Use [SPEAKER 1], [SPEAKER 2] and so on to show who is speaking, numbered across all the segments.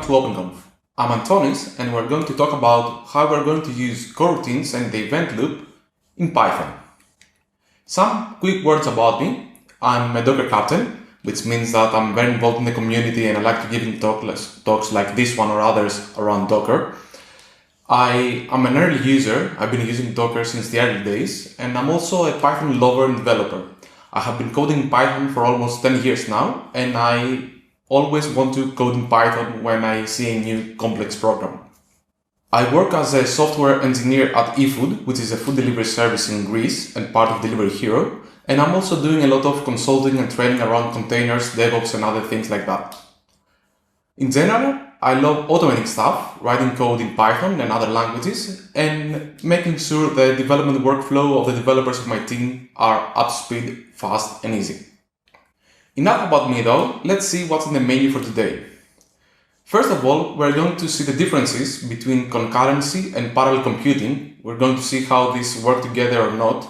[SPEAKER 1] to OpenConf. I'm Antonis, and we're going to talk about how we're going to use coroutines and the event loop in Python. Some quick words about me. I'm a Docker captain, which means that I'm very involved in the community and I like to give talks like this one or others around Docker. I am an early user. I've been using Docker since the early days, and I'm also a Python lover and developer. I have been coding in Python for almost 10 years now, and I always want to code in Python when I see a new complex program. I work as a software engineer at eFood, which is a food delivery service in Greece and part of Delivery Hero, and I'm also doing a lot of consulting and training around containers, DevOps and other things like that. In general, I love automating stuff, writing code in Python and other languages, and making sure the development workflow of the developers of my team are up to speed, fast and easy. Enough about me though, let's see what's in the menu for today. First of all, we're going to see the differences between concurrency and parallel computing. We're going to see how these work together or not.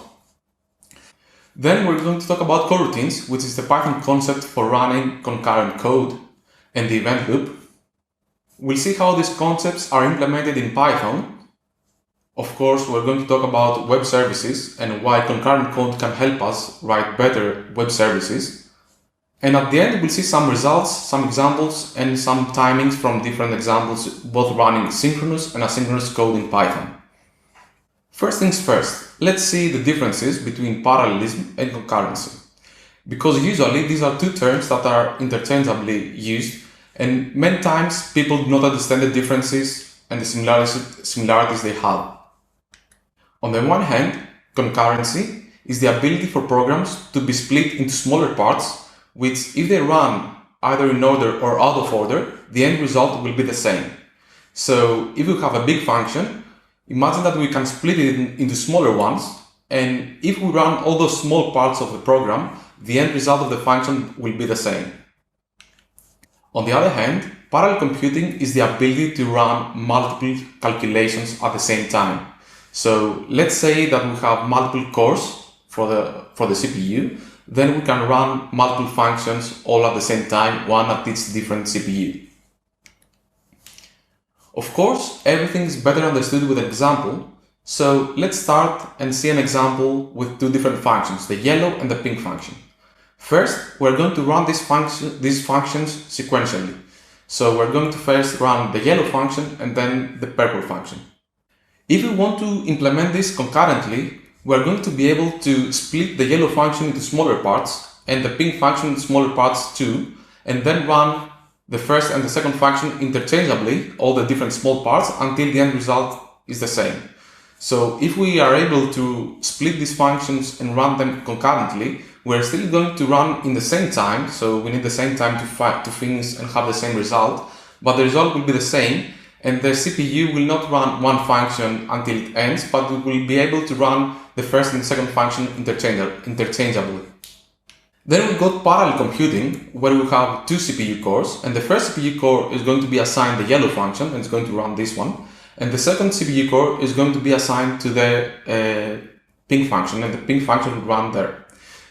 [SPEAKER 1] Then we're going to talk about coroutines, which is the Python concept for running concurrent code, and the event loop. We'll see how these concepts are implemented in Python. Of course, we're going to talk about web services and why concurrent code can help us write better web services. And at the end, we'll see some results, some examples, and some timings from different examples, both running synchronous and asynchronous code in Python. First things first, let's see the differences between parallelism and concurrency. Because usually these are two terms that are interchangeably used, and many times people do not understand the differences and the similarities they have. On the one hand, concurrency is the ability for programs to be split into smaller parts, which if they run either in order or out of order, the end result will be the same. So if you have a big function, imagine that we can split it into smaller ones, and if we run all those small parts of the program, the end result of the function will be the same. On the other hand, parallel computing is the ability to run multiple calculations at the same time. So let's say that we have multiple cores for the CPU, then we can run multiple functions all at the same time, one at each different CPU. Of course, everything is better understood with an example, so let's start and see an example with two different functions, the yellow and the pink function. First, we're going to run these functions sequentially. So we're going to first run the yellow function and then the purple function. If we want to implement this concurrently, we're going to be able to split the yellow function into smaller parts and the pink function into smaller parts too, and then run the first and the second function interchangeably, all the different small parts, until the end result is the same. So if we are able to split these functions and run them concurrently, we're still going to run in the same time, so we need the same time to finish and have the same result, but the result will be the same, and the CPU will not run one function until it ends, but we will be able to run the first and second function interchangeably. Then we got parallel computing, where we have two CPU cores, and the first CPU core is going to be assigned the yellow function, and it's going to run this one, and the second CPU core is going to be assigned to the pink function, and the pink function will run there.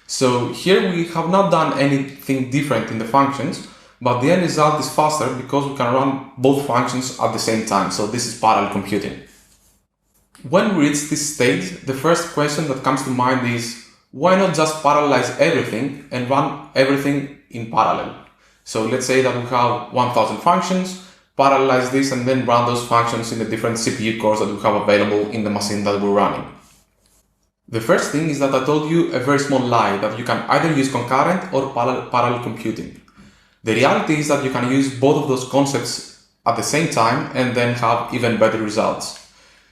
[SPEAKER 1] So here we have not done anything different in the functions, but the end result is faster because we can run both functions at the same time. So this is parallel computing. When we reach this stage, the first question that comes to mind is, why not just parallelize everything and run everything in parallel? So let's say that we have 1000 functions, parallelize this and then run those functions in the different CPU cores that we have available in the machine that we're running. The first thing is that I told you a very small lie, that you can either use concurrent or parallel computing. The reality is that you can use both of those concepts at the same time and then have even better results.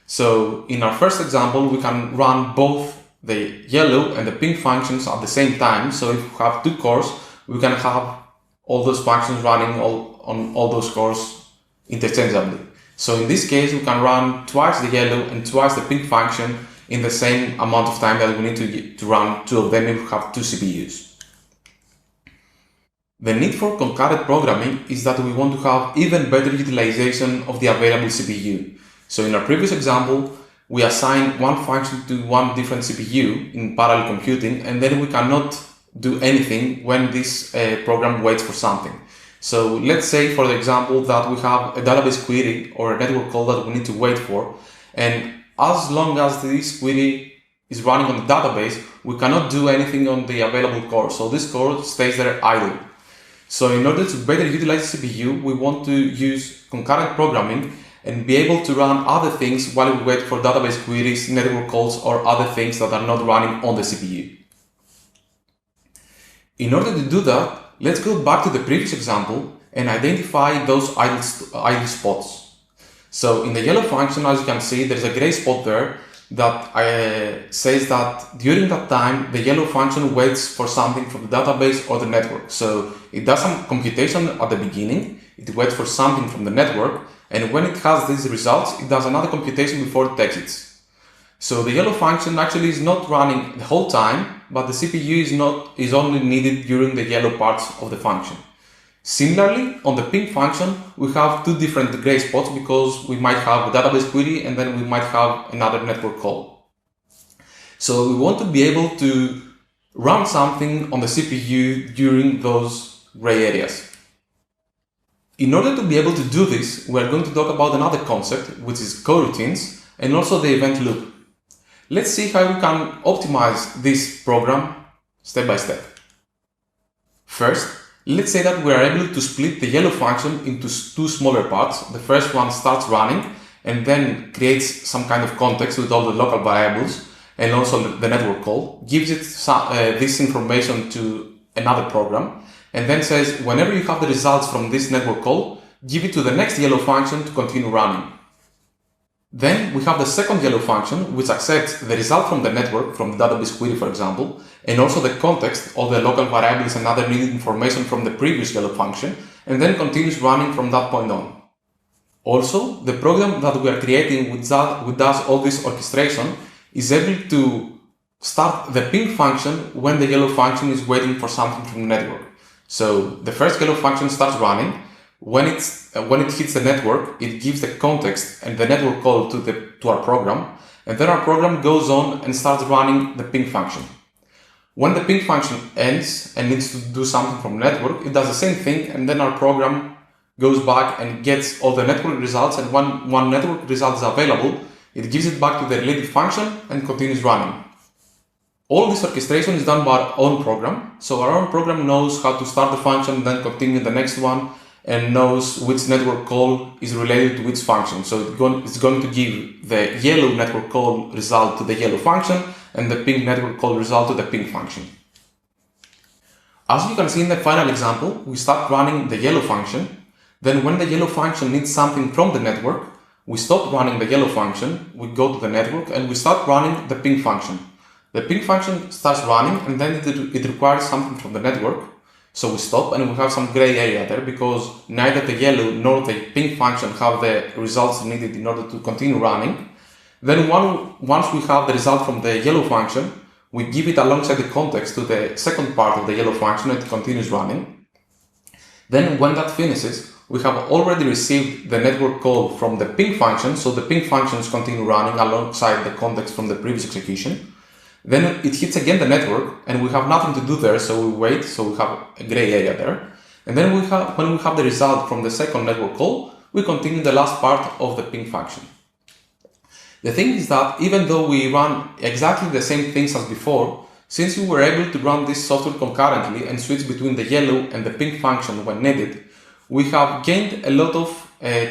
[SPEAKER 1] So in our first example, we can run both the yellow and the pink functions at the same time. So if we have two cores, we can have all those functions running on all those cores interchangeably. So in this case, we can run twice the yellow and twice the pink function in the same amount of time that we need to run two of them if we have two CPUs. The need for concurrent programming is that we want to have even better utilization of the available CPU. So in our previous example, we assign one function to one different CPU in parallel computing, and then we cannot do anything when this program waits for something. So let's say, for example, that we have a database query or a network call that we need to wait for, and as long as this query is running on the database, we cannot do anything on the available core. So this core stays there idle. So in order to better utilize the CPU, we want to use concurrent programming and be able to run other things while we wait for database queries, network calls, or other things that are not running on the CPU. In order to do that, let's go back to the previous example and identify those idle spots. So in the yellow function, as you can see, there's a gray spot there that says that during that time, the yellow function waits for something from the database or the network. So it does some computation at the beginning, it waits for something from the network, and when it has these results, it does another computation before it exits. So the yellow function actually is not running the whole time, but the CPU is only needed during the yellow parts of the function. Similarly, on the ping function, we have two different gray spots because we might have a database query and then we might have another network call. So we want to be able to run something on the CPU during those gray areas. In order to be able to do this, we are going to talk about another concept, which is coroutines, and also the event loop. Let's see how we can optimize this program step by step. First, let's say that we are able to split the yellow function into two smaller parts. The first one starts running and then creates some kind of context with all the local variables and also the network call, gives it this information to another program, and then says, whenever you have the results from this network call, give it to the next yellow function to continue running. Then we have the second yellow function, which accepts the result from the network, from the database query, for example, and also the context, all the local variables and other needed information from the previous yellow function, and then continues running from that point on. Also, the program that we are creating which does all this orchestration is able to start the ping function when the yellow function is waiting for something from the network. So the first yellow function starts running. When it hits the network, it gives the context and the network call to our program, and then our program goes on and starts running the ping function. When the ping function ends and needs to do something from the network, it does the same thing, and then our program goes back and gets all the network results, and when one network result is available, it gives it back to the related function and continues running. All this orchestration is done by our own program, so our own program knows how to start the function, then continue the next one, and knows which network call is related to which function. So it's going to give the yellow network call result to the yellow function and the pink network call result to the pink function. As you can see in the final example, we start running the yellow function. Then when the yellow function needs something from the network, we stop running the yellow function, we go to the network, and we start running the ping function. The ping function starts running, and then it requires something from the network. So we stop and we have some gray area there because neither the yellow nor the ping function have the results needed in order to continue running. Then once we have the result from the yellow function, we give it alongside the context to the second part of the yellow function and it continues running. Then when that finishes, we have already received the network call from the ping function, so the ping functions continue running alongside the context from the previous execution. Then it hits again the network and we have nothing to do there, so we wait, so we have a gray area there. And then when we have the result from the second network call, we continue the last part of the ping function. The thing is that even though we run exactly the same things as before, since we were able to run this software concurrently and switch between the yellow and the ping function when needed, we have gained a lot of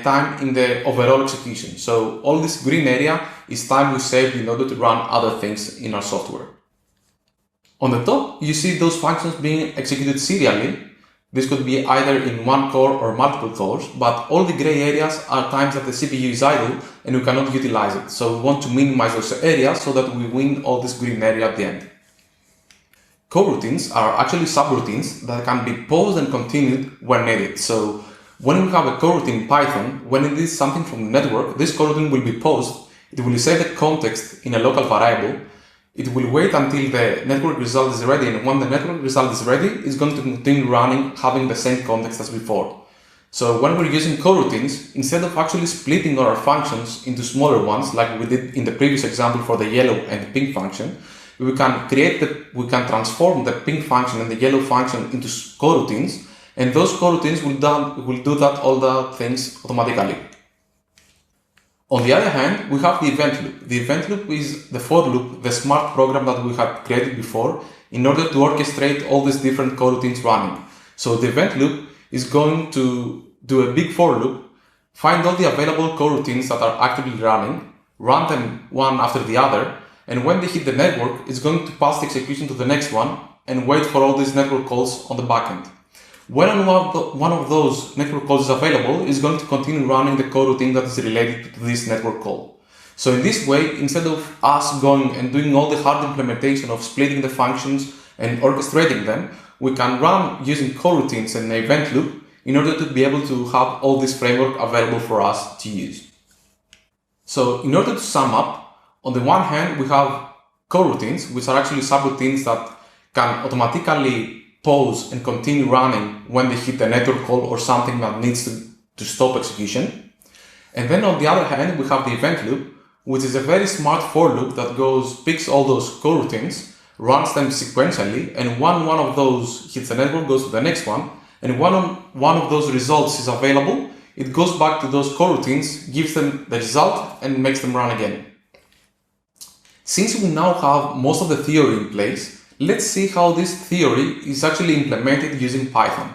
[SPEAKER 1] time in the overall execution. So all this green area is time we saved in order to run other things in our software. On the top, you see those functions being executed serially. This could be either in one core or multiple cores, but all the gray areas are times that the CPU is idle and we cannot utilize it. So we want to minimize those areas so that we win all this green area at the end. Coroutines are actually subroutines that can be paused and continued when needed. So when we have a coroutine in Python, when it is something from the network, this coroutine will be paused. It will save the context in a local variable. It will wait until the network result is ready, and when the network result is ready, it's going to continue running, having the same context as before. So when we're using coroutines, instead of actually splitting our functions into smaller ones, like we did in the previous example for the yellow and the pink function, we can transform the pink function and the yellow function into coroutines, and those coroutines will do that all the things automatically. On the other hand, we have the event loop. The event loop is the for loop, the smart program that we had created before in order to orchestrate all these different coroutines running. So the event loop is going to do a big for loop, find all the available coroutines that are actively running, run them one after the other, and when they hit the network, it's going to pass the execution to the next one and wait for all these network calls on the backend. When one of those network calls is available, it's going to continue running the coroutine that is related to this network call. So in this way, instead of us going and doing all the hard implementation of splitting the functions and orchestrating them, we can run using coroutines and an event loop in order to be able to have all this framework available for us to use. So in order to sum up, on the one hand, we have coroutines, which are actually subroutines that can automatically pause and continue running when they hit the network call or something that needs to stop execution. And then on the other hand, we have the event loop, which is a very smart for loop that picks all those coroutines, runs them sequentially, and when one of those hits the network, goes to the next one, and when one of those results is available, it goes back to those coroutines, gives them the result, and makes them run again. Since we now have most of the theory in place, let's see how this theory is actually implemented using Python.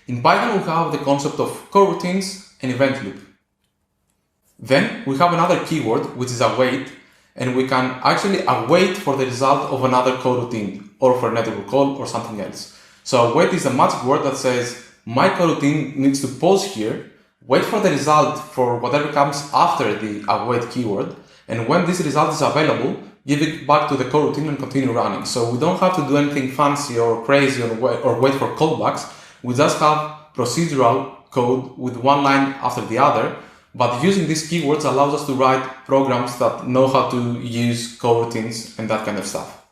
[SPEAKER 1] In Python, we have the concept of coroutines and event loop. Then we have another keyword, which is await, and we can actually await for the result of another coroutine or for a network call or something else. So await is a magic word that says, my coroutine needs to pause here, wait for the result for whatever comes after the await keyword, and when this result is available, give it back to the coroutine and continue running. So we don't have to do anything fancy or crazy or wait for callbacks. We just have procedural code with one line after the other, but using these keywords allows us to write programs that know how to use coroutines and that kind of stuff.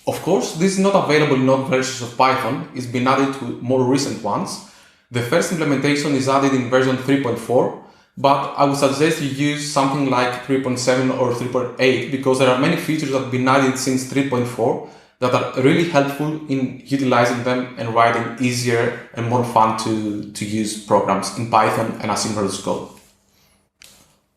[SPEAKER 1] Of course, this is not available in all versions of Python. It's been added to more recent ones. The first implementation is added in version 3.4, but I would suggest you use something like 3.7 or 3.8 because there are many features that have been added since 3.4 that are really helpful in utilizing them and writing easier and more fun to use programs in Python and asynchronous code.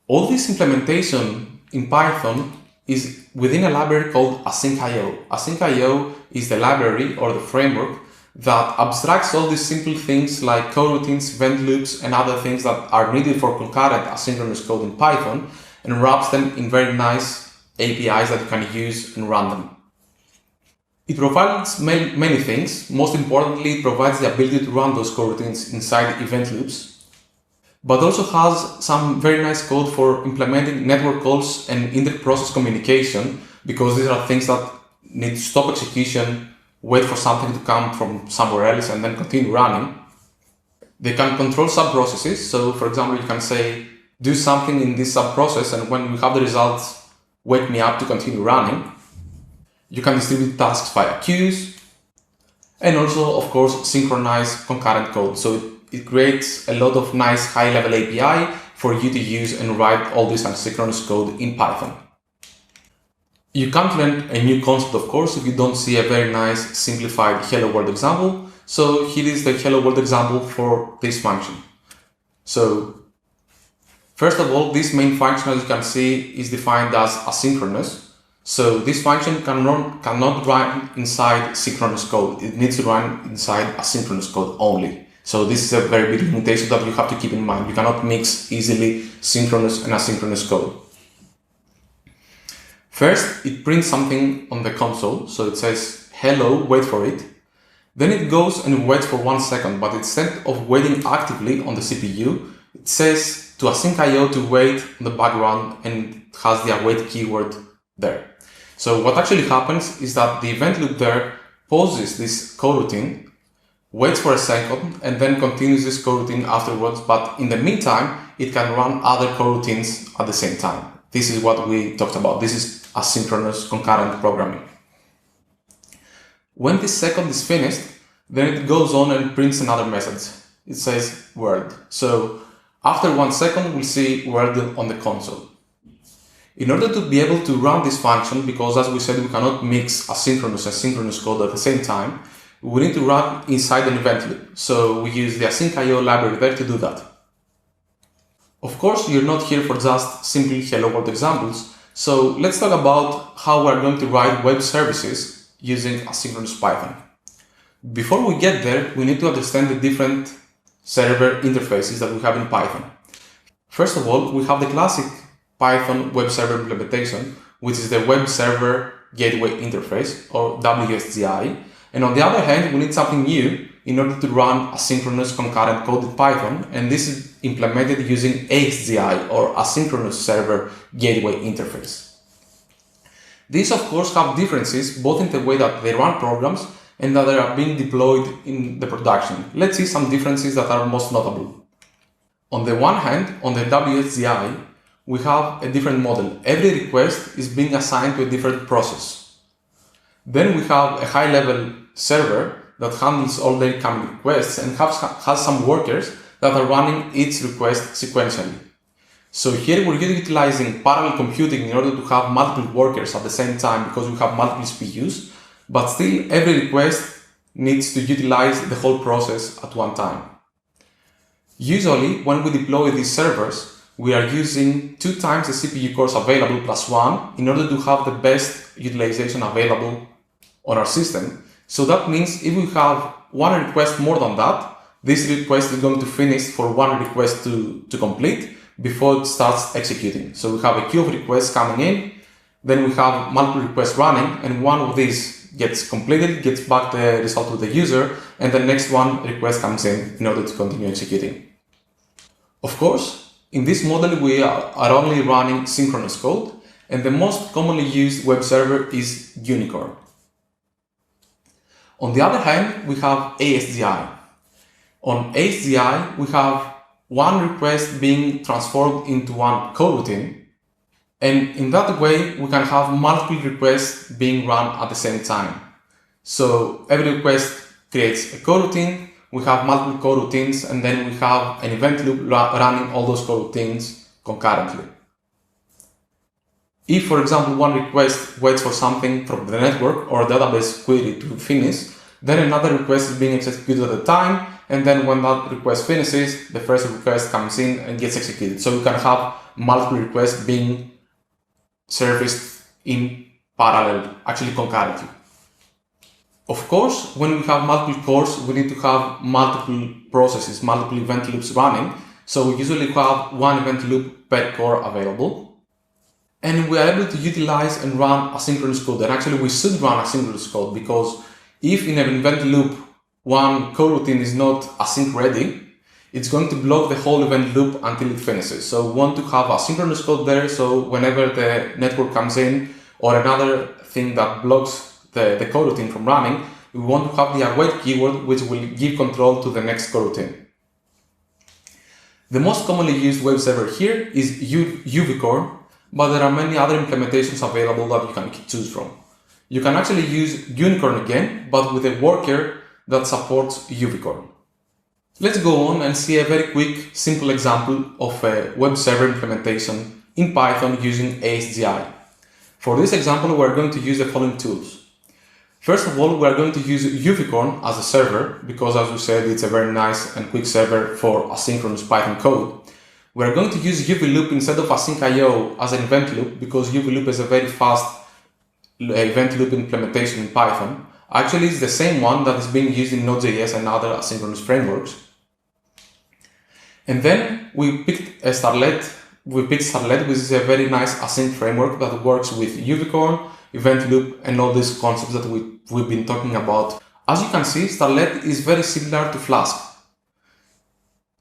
[SPEAKER 1] All this implementation in Python is within a library called Asyncio. Asyncio is the library or the framework that abstracts all these simple things like coroutines, event loops, and other things that are needed for concurrent asynchronous code in Python and wraps them in very nice APIs that you can use and run them. It provides many things. Most importantly, it provides the ability to run those coroutines inside event loops, but also has some very nice code for implementing network calls and inter-process communication, because these are things that need to stop execution, wait for something to come from somewhere else, and then continue running. They can control sub-processes. So, for example, you can say, do something in this sub-process, and when we have the results, wake me up to continue running. You can distribute tasks via queues, and also, of course, synchronize concurrent code. So it creates a lot of nice high-level API for you to use and write all this asynchronous code in Python. You can't learn a new concept, of course, if you don't see a very nice simplified hello world example. So here is the hello world example for this function. So first of all, this main function, as you can see, is defined as asynchronous. So this function cannot run inside synchronous code. It needs to run inside asynchronous code only. So this is a very big limitation that you have to keep in mind. You cannot mix easily synchronous and asynchronous code. First, it prints something on the console. So it says, hello, wait for it. Then it goes and waits for 1 second, but instead of waiting actively on the CPU, it says to Asyncio to wait in the background and has the await keyword there. So what actually happens is that the event loop there pauses this coroutine, waits for a second, and then continues this coroutine afterwards. But in the meantime, it can run other coroutines at the same time. This is what we talked about. This is asynchronous concurrent programming. When this second is finished, then it goes on and prints another message. It says word. So after 1 second, we'll see word on the console. In order to be able to run this function, because as we said, we cannot mix asynchronous and synchronous code at the same time, we need to run inside an event loop. So we use the Asyncio library there to do that. Of course, you're not here for just simply hello world examples. So let's talk about how we're going to write web services using asynchronous Python. Before we get there, we need to understand the different server interfaces that we have in Python. First of all, we have the classic Python web server implementation, which is the web server gateway interface, or WSGI. And on the other hand, we need something new in order to run asynchronous concurrent code in Python, and this is implemented using ASGI, or asynchronous server gateway interface. These of course have differences both in the way that they run programs and that they are being deployed in the production. Let's see some differences that are most notable. On the one hand, on the WSGI, we have a different model. Every request is being assigned to a different process. Then we have a high-level server that handles all the incoming requests and has some workers that are running each request sequentially. So here we're utilizing parallel computing in order to have multiple workers at the same time because we have multiple CPUs, but still every request needs to utilize the whole process at one time. Usually, when we deploy these servers, we are using 2 times the CPU cores available plus 1 in order to have the best utilization available on our system. So that means if we have one request more than that, this request is going to finish for one request to complete before it starts executing. So we have a queue of requests coming in, then we have multiple requests running, and one of these gets completed, gets back the result to the user, and the next one request comes in order to continue executing. Of course, in this model we are only running synchronous code, and the most commonly used web server is Unicorn. On the other hand, we have ASGI. On ASGI, we have one request being transformed into one coroutine, and in that way, we can have multiple requests being run at the same time. So every request creates a coroutine, we have multiple coroutines, and then we have an event loop running all those coroutines concurrently. If, for example, one request waits for something from the network or database query to finish, then another request is being executed at a time, and then when that request finishes, the first request comes in and gets executed. So you can have multiple requests being serviced in parallel, actually concurrently. Of course, when we have multiple cores, we need to have multiple processes, multiple event loops running. So we usually have one event loop per core available. And we are able to utilize and run asynchronous code. And actually, we should run asynchronous code because if in an event loop, one coroutine is not async ready, it's going to block the whole event loop until it finishes. So we want to have asynchronous code there. So whenever the network comes in or another thing that blocks the coroutine from running, we want to have the await keyword, which will give control to the next coroutine. The most commonly used web server here is Uvicorn, but there are many other implementations available that you can choose from. You can actually use Unicorn again, but with a worker that supports Uvicorn. Let's go on and see a very quick, simple example of a web server implementation in Python using ASGI. For this example, we're going to use the following tools. First of all, we're going to use Uvicorn as a server because, as we said, it's a very nice and quick server for asynchronous Python code. We're going to use UVLoop instead of Asyncio as an event loop because UVLoop is a very fast event loop implementation in Python. Actually, it's the same one that is being used in Node.js and other asynchronous frameworks. And then we picked Starlet, which is a very nice async framework that works with Uvicorn, event loop, and all these concepts that we've been talking about. As you can see, Starlet is very similar to Flask.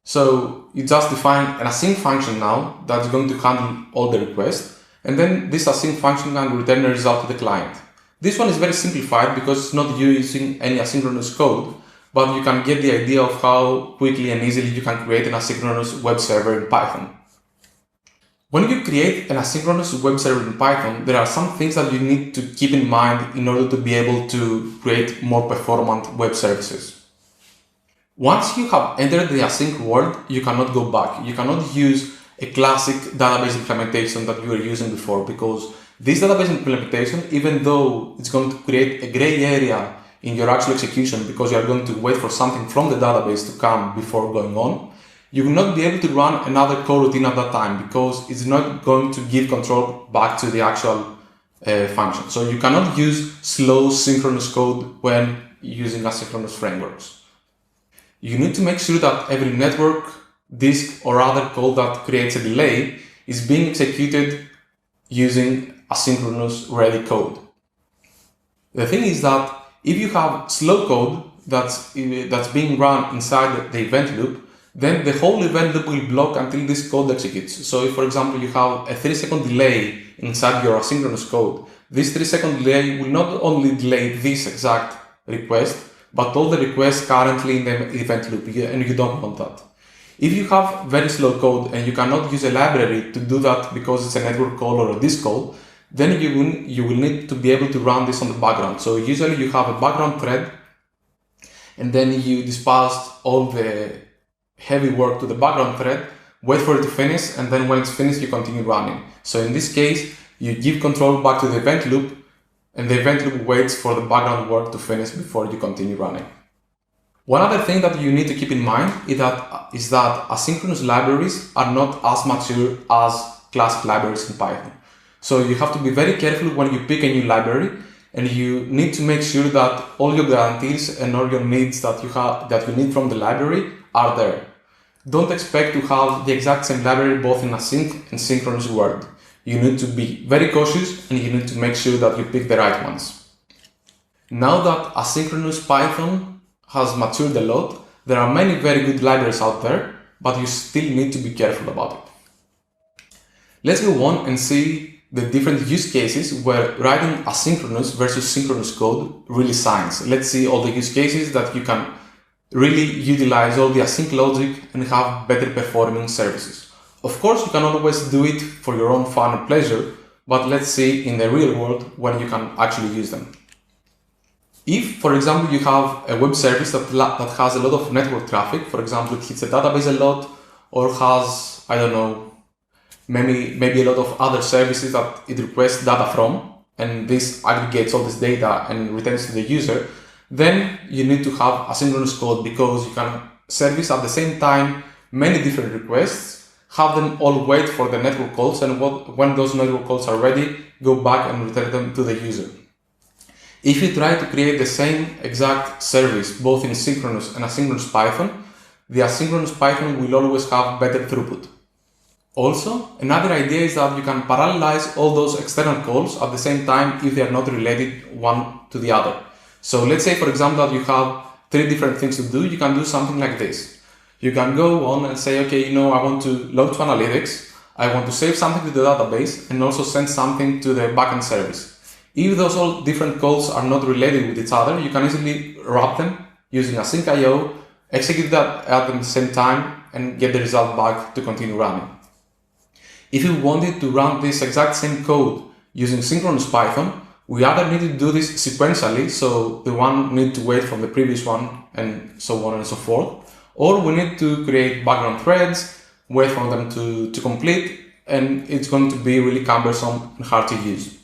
[SPEAKER 1] So you just define an async function now that's going to handle all the requests, and then this async function can return a result to the client. This one is very simplified because it's not using any asynchronous code, but you can get the idea of how quickly and easily you can create an asynchronous web server in Python. When you create an asynchronous web server in Python, there are some things that you need to keep in mind in order to be able to create more performant web services. Once you have entered the async world, you cannot go back. You cannot use a classic database implementation that you were using before, because this database implementation, even though it's going to create a gray area in your actual execution because you are going to wait for something from the database to come before going on, you will not be able to run another coroutine at that time because it's not going to give control back to the actual function. So you cannot use slow synchronous code when using asynchronous frameworks. You need to make sure that every network, disk, or other code that creates a delay is being executed using asynchronous ready code. The thing is that if you have slow code that's being run inside the event loop, then the whole event loop will block until this code executes. So if, for example, you have a 3-second delay inside your asynchronous code, this 3-second delay will not only delay this exact request, but all the requests currently in the event loop, and you don't want that. If you have very slow code and you cannot use a library to do that because it's a network call or a disk call, then you will need to be able to run this on the background. So usually you have a background thread, and then you dispatch all the heavy work to the background thread, wait for it to finish, and then when it's finished, you continue running. So in this case, you give control back to the event loop, and the event loop waits for the background work to finish before you continue running. One other thing that you need to keep in mind is that asynchronous libraries are not as mature as classic libraries in Python. So you have to be very careful when you pick a new library, and you need to make sure that all your guarantees and all your needs that you need from the library are there. Don't expect to have the exact same library both in async and synchronous world. You need to be very cautious, and you need to make sure that you pick the right ones. Now that asynchronous Python has matured a lot, there are many very good libraries out there, but you still need to be careful about it. Let's go on and see the different use cases where writing asynchronous versus synchronous code really shines. Let's see all the use cases that you can really utilize all the async logic and have better performing services. Of course, you can always do it for your own fun and pleasure, but let's see in the real world when you can actually use them. If, for example, you have a web service that has a lot of network traffic, for example, it hits a database a lot, or has, I don't know, maybe a lot of other services that it requests data from, and this aggregates all this data and returns to the user, then you need to have asynchronous code because you can service at the same time many different requests, have them all wait for the network calls, and when those network calls are ready, go back and return them to the user. If you try to create the same exact service both in synchronous and asynchronous Python, the asynchronous Python will always have better throughput. Also, another idea is that you can parallelize all those external calls at the same time if they are not related one to the other. So let's say, for example, that you have 3 different things to do. You can do something like this. You can go on and say, okay, I want to load to analytics, I want to save something to the database, and also send something to the backend service. If those all different calls are not related with each other, you can easily wrap them using asyncio, execute that at the same time, and get the result back to continue running. If you wanted to run this exact same code using synchronous Python, we either need to do this sequentially, so the one need to wait from the previous one and so on and so forth, or we need to create background threads, wait for them to complete, and it's going to be really cumbersome and hard to use.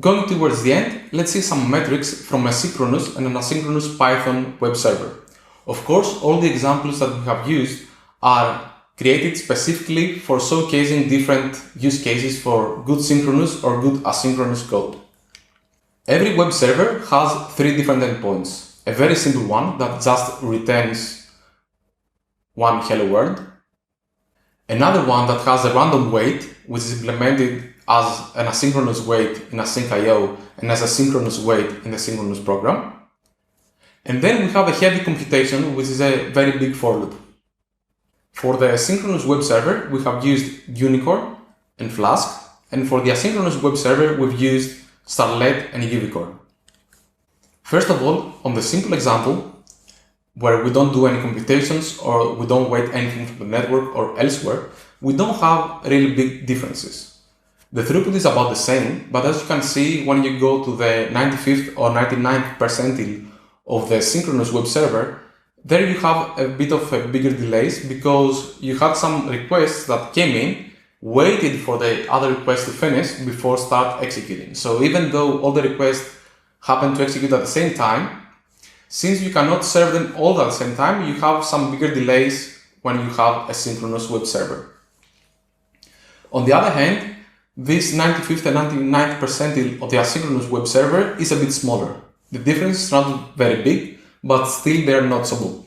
[SPEAKER 1] Going towards the end, let's see some metrics from a synchronous and an asynchronous Python web server. Of course, all the examples that we have used are created specifically for showcasing different use cases for good synchronous or good asynchronous code. Every web server has 3 different endpoints. A very simple one that just returns one hello world. Another one that has a random wait, which is implemented as an asynchronous wait in asyncio and as a synchronous wait in the synchronous program. And then we have a heavy computation, which is a very big for loop. For the synchronous web server, we have used Unicorn and Flask, and for the asynchronous web server, we've used Starlet and Uvicorn. First of all, on the simple example, where we don't do any computations or we don't wait anything from the network or elsewhere, we don't have really big differences. The throughput is about the same, but as you can see, when you go to the 95th or 99th percentile of the synchronous web server, There you have a bit of a bigger delays because you had some requests that came in, waited for the other request to finish before start executing. So even though all the requests happen to execute at the same time, since you cannot serve them all at the same time, you have some bigger delays when you have a synchronous web server. On the other hand, this 95th and 99th percentile of the asynchronous web server is a bit smaller. The difference is not very big, but still they're noticeable.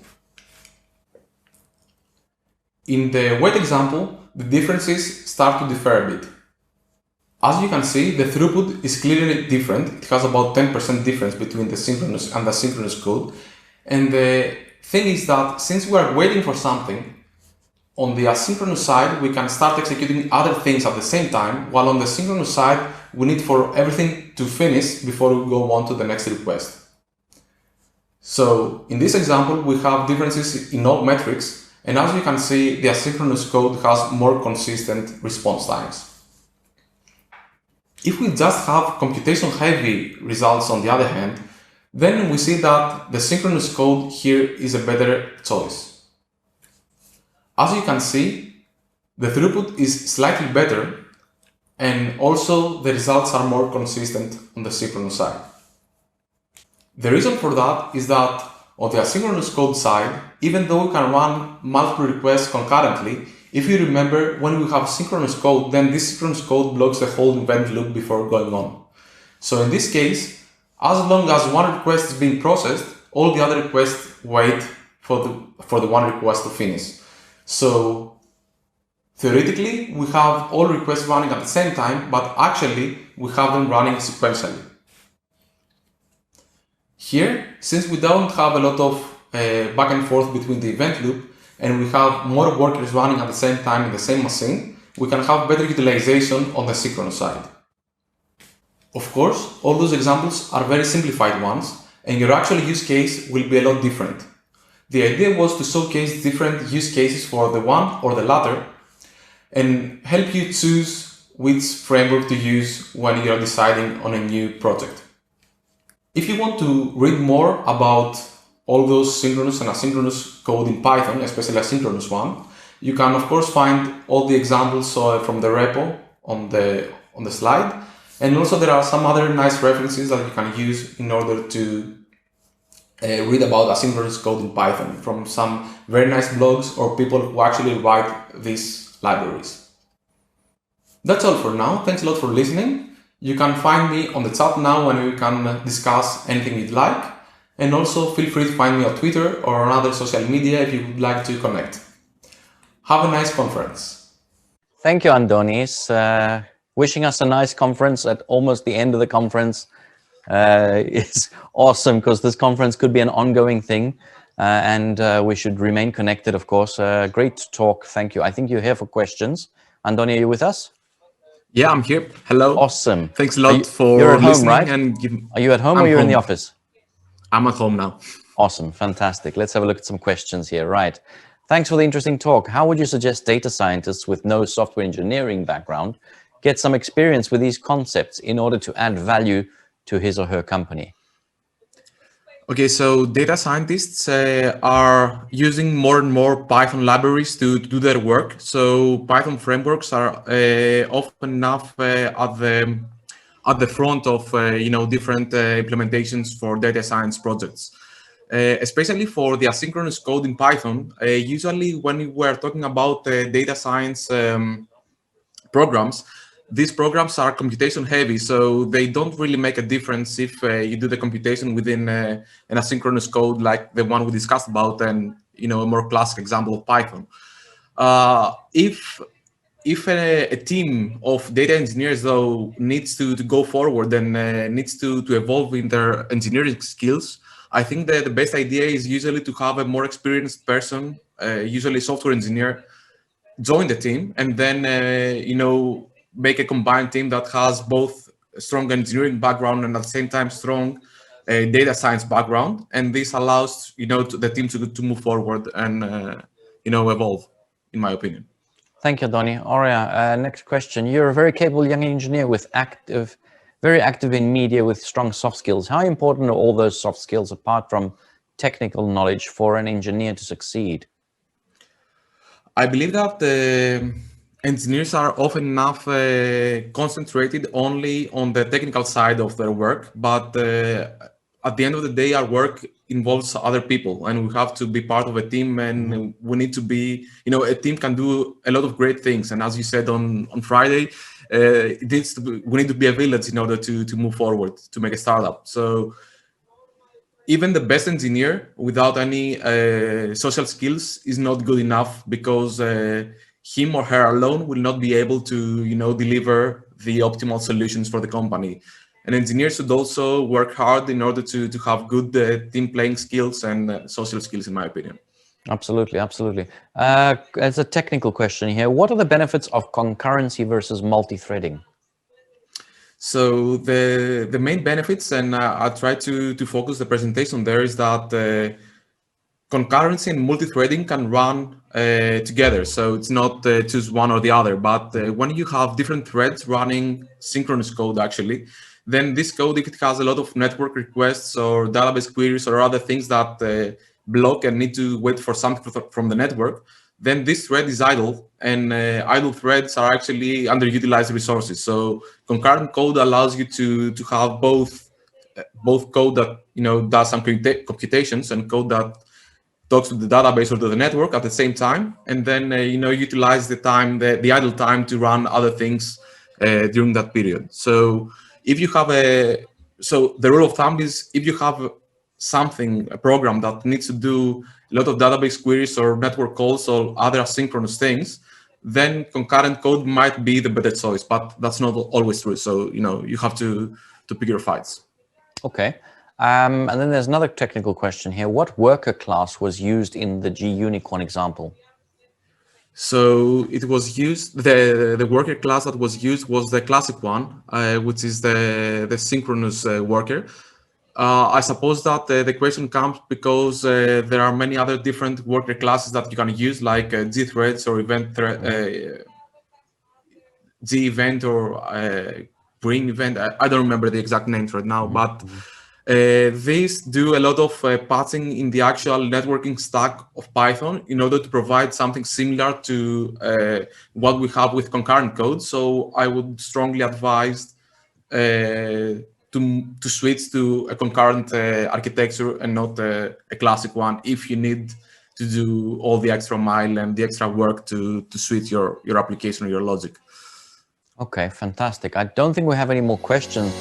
[SPEAKER 1] In the wait example, the differences start to differ a bit. As you can see, the throughput is clearly different. It has about 10% difference between the synchronous and asynchronous code. And the thing is that since we are waiting for something, on the asynchronous side, we can start executing other things at the same time, while on the synchronous side, we need for everything to finish before we go on to the next request. So in this example, we have differences in all metrics, and as you can see, the asynchronous code has more consistent response times. If we just have computation-heavy results on the other hand, then we see that the synchronous code here is a better choice. As you can see, the throughput is slightly better, and also the results are more consistent on the synchronous side. The reason for that is that on the asynchronous code side, even though we can run multiple requests concurrently, if you remember, when we have synchronous code, then this synchronous code blocks the whole event loop before going on. So in this case, as long as one request is being processed, all the other requests wait for the one request to finish. So theoretically, we have all requests running at the same time, but actually we have them running sequentially. Here, since we don't have a lot of back and forth between the event loop, and we have more workers running at the same time in the same machine, we can have better utilization on the synchronous side. Of course, all those examples are very simplified ones, and your actual use case will be a lot different. The idea was to showcase different use cases for the one or the latter, and help you choose which framework to use when you're deciding on a new project. If you want to read more about all those synchronous and asynchronous code in Python, especially asynchronous one, you can of course find all the examples from the repo on the slide, and also there are some other nice references that you can use in order to read about asynchronous code in Python from some very nice blogs or people who actually write these libraries. That's all for now. Thanks a lot for listening. You can find me on the chat now and we can discuss anything you'd like. And also feel free to find me on Twitter or on other social media if you would like to connect. Have a nice conference.
[SPEAKER 2] Thank you, Antonis. Wishing us a nice conference at almost the end of the conference is awesome, because this conference could be an ongoing thing, and we should remain connected, of course. Great talk. Thank you. I think you're here for questions. Antonis, are you with us?
[SPEAKER 1] Yeah, I'm here. Hello.
[SPEAKER 2] Awesome.
[SPEAKER 1] Thanks a lot for
[SPEAKER 2] you're at home,
[SPEAKER 1] listening.
[SPEAKER 2] right?
[SPEAKER 1] And
[SPEAKER 2] are you at home or you're in the office?
[SPEAKER 1] I'm at home now.
[SPEAKER 2] Awesome. Fantastic. Let's have a look at some questions here. Right. Thanks for the interesting talk. How would you suggest data scientists with no software engineering background get some experience with these concepts in order to add value to his or her company?
[SPEAKER 1] Okay, so data scientists are using more and more Python libraries to do their work. So Python frameworks are often enough at the front of different implementations for data science projects. Especially for the asynchronous code in Python, usually when we're talking about data science programs, these programs are computation heavy, so they don't really make a difference if you do the computation within an asynchronous code like the one we discussed about, and a more classic example of Python. If a team of data engineers, though, needs to go forward and needs to evolve in their engineering skills, I think that the best idea is usually to have a more experienced person, usually a software engineer, join the team, and then make a combined team that has both a strong engineering background and at the same time strong data science background. And this allows the team to move forward and evolve, in my opinion.
[SPEAKER 2] Thank you, Donny. Aurea, next question. You're a very capable young engineer with very active in media with strong soft skills. How important are all those soft skills apart from technical knowledge for an engineer to succeed?
[SPEAKER 1] I believe that engineers are often enough concentrated only on the technical side of their work, but at the end of the day, our work involves other people, and we have to be part of a team, and we need to be, a team can do a lot of great things. And as you said on Friday, we need to be a village in order to move forward, to make a startup. So even the best engineer without any social skills is not good enough, because him or her alone will not be able to, deliver the optimal solutions for the company. An engineer should also work hard in order to have good team playing skills and social skills, in my opinion.
[SPEAKER 2] Absolutely, absolutely. As a technical question here, what are the benefits of concurrency versus multi-threading?
[SPEAKER 1] So the main benefits, and I try to focus the presentation there, is that concurrency and multi-threading can run together. So it's not choose one or the other, but when you have different threads running synchronous code, actually, then this code, if it has a lot of network requests or database queries or other things that block and need to wait for something from the network, then this thread is idle, and idle threads are actually underutilized resources. So concurrent code allows you to have both code that does some computations and code that talks to the database or to the network at the same time, and then utilize the time, the idle time, to run other things during that period. So if you have so the rule of thumb is, if you have a program that needs to do a lot of database queries or network calls or other asynchronous things, then concurrent code might be the better choice, but that's not always true. So you have to pick your fights.
[SPEAKER 2] Okay. And then there's another technical question here. What worker class was used in the G-Unicorn example?
[SPEAKER 1] So it was used, the worker class that was used was the classic one, which is the synchronous worker. I suppose that the question comes because there are many other different worker classes that you can use, like G threads or G event or green event. I don't remember the exact names right now, but these do a lot of patching in the actual networking stack of Python in order to provide something similar to what we have with concurrent code. So I would strongly advise to switch to a concurrent architecture and not a classic one, if you need to do all the extra mile and the extra work to switch your application or your logic.
[SPEAKER 2] Okay, fantastic. I don't think we have any more questions.